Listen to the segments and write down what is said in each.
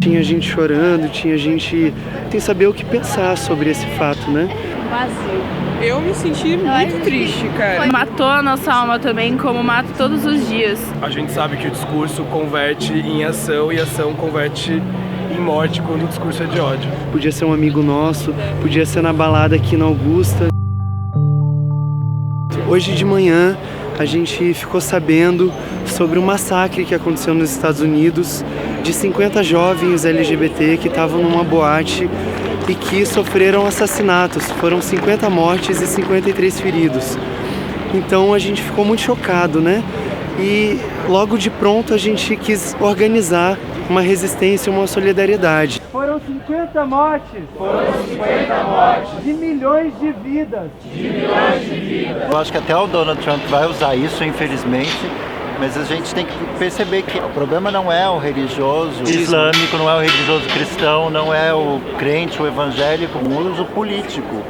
Tinha gente chorando, tinha gente sem saber o que pensar sobre esse fato, né? Vazio. Eu me senti muito triste, cara. Matou a nossa alma também, como mata todos os dias. A gente sabe que o discurso converte em ação e a ação converte em morte quando o discurso é de ódio. Podia ser um amigo nosso, podia ser na balada aqui na Augusta. Hoje de manhã a gente ficou sabendo sobre um massacre que aconteceu nos Estados Unidos de 50 jovens LGBT que estavam numa boate e que sofreram assassinatos. Foram 50 mortes e 53 feridos. Então a gente ficou muito chocado, né? E logo de pronto a gente quis organizar uma resistência, uma solidariedade. Foram 50 mortes! Foram 50 mortes! De milhões de vidas! De milhões de vidas! Eu acho que até o Donald Trump vai usar isso, infelizmente, mas a gente tem que perceber que o problema não é o religioso islâmico, não é o religioso cristão, não é o crente, o evangélico, o uso político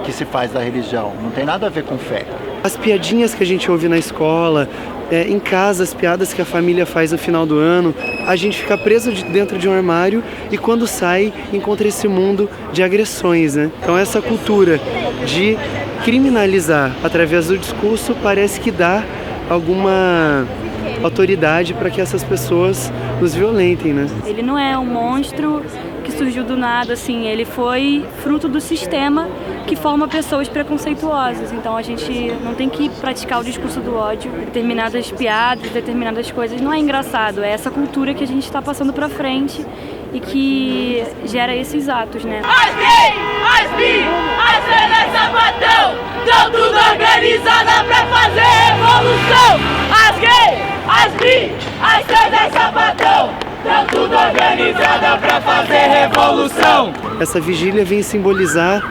que se faz da religião. Não tem nada a ver com fé. As piadinhas que a gente ouve na escola, em casa, as piadas que a família faz no final do ano, a gente fica preso dentro de um armário e quando sai, encontra esse mundo de agressões, né? Então essa cultura de criminalizar através do discurso parece que dá alguma autoridade para que essas pessoas nos violentem, né? Ele não é um monstro que surgiu do nada, assim, ele foi fruto do sistema que forma pessoas preconceituosas. Então a gente não tem que praticar o discurso do ódio. Determinadas piadas, determinadas coisas não é engraçado, é essa cultura que a gente está passando pra frente e que gera esses atos, né? As gays, as bi, as velhas sapatão, tão tudo organizada pra fazer revolução. As gays, as bi, as velhas sapatão, tão tudo organizada pra fazer revolução. Essa vigília vem simbolizar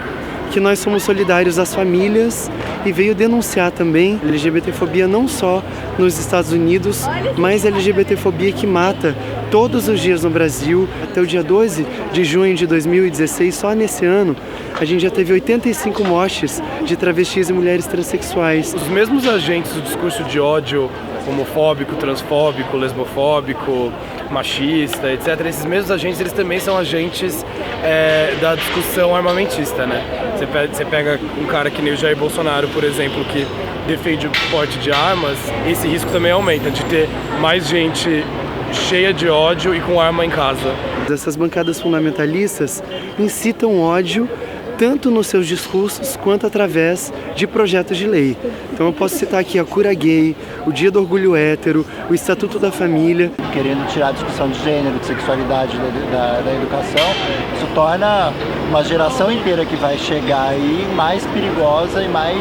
que nós somos solidários às famílias e veio denunciar também a LGBTfobia não só nos Estados Unidos, mas a LGBTfobia que mata todos os dias no Brasil. Até o dia 12 de junho de 2016, só nesse ano, a gente já teve 85 mortes de travestis e mulheres transexuais. Os mesmos agentes do discurso de ódio homofóbico, transfóbico, lesbofóbico, machista, etc. Esses mesmos agentes, eles também são agentes da discussão armamentista, né? Você pega um cara que nem o Jair Bolsonaro, por exemplo, que defende o porte de armas, esse risco também aumenta, de ter mais gente cheia de ódio e com arma em casa. Essas bancadas fundamentalistas incitam ódio tanto nos seus discursos quanto através de projetos de lei. Então eu posso citar aqui a Cura Gay, o Dia do Orgulho Hétero, o Estatuto da Família. Querendo tirar a discussão de gênero, de sexualidade da educação, isso torna uma geração inteira que vai chegar aí mais perigosa e mais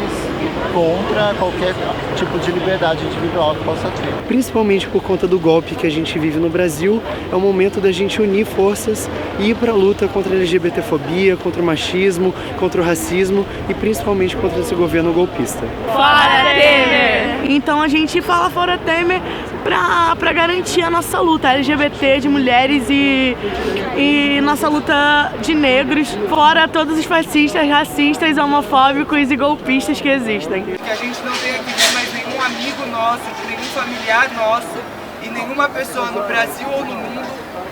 contra qualquer tipo de liberdade individual que possa ter. Principalmente por conta do golpe que a gente vive no Brasil, é o momento da gente unir forças e ir para a luta contra a LGBTfobia, contra o machismo, contra o racismo e principalmente contra esse governo golpista. Fora Temer! Então a gente fala fora Temer pra garantir a nossa luta LGBT, de mulheres e nossa luta de negros, fora todos os fascistas, racistas, homofóbicos e golpistas que existem. Que a gente não tenha que ver mais nenhum amigo nosso, nenhum familiar nosso e nenhuma pessoa no Brasil ou no mundo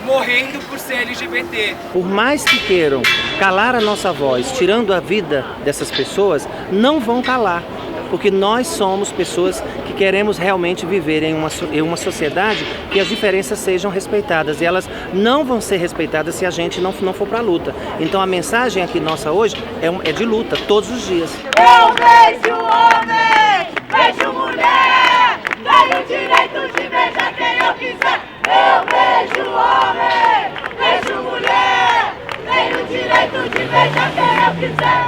morrendo por ser LGBT. Por mais que queiram calar a nossa voz, tirando a vida dessas pessoas, não vão calar. Porque nós somos pessoas que queremos realmente viver em uma sociedade que as diferenças sejam respeitadas. E elas não vão ser respeitadas se a gente não for para a luta. Então a mensagem aqui nossa hoje é de luta, todos os dias. Eu vejo homem, vejo mulher, tenho o direito de beijar quem eu quiser. Eu vejo homem, vejo mulher, tenho o direito de beijar quem eu quiser.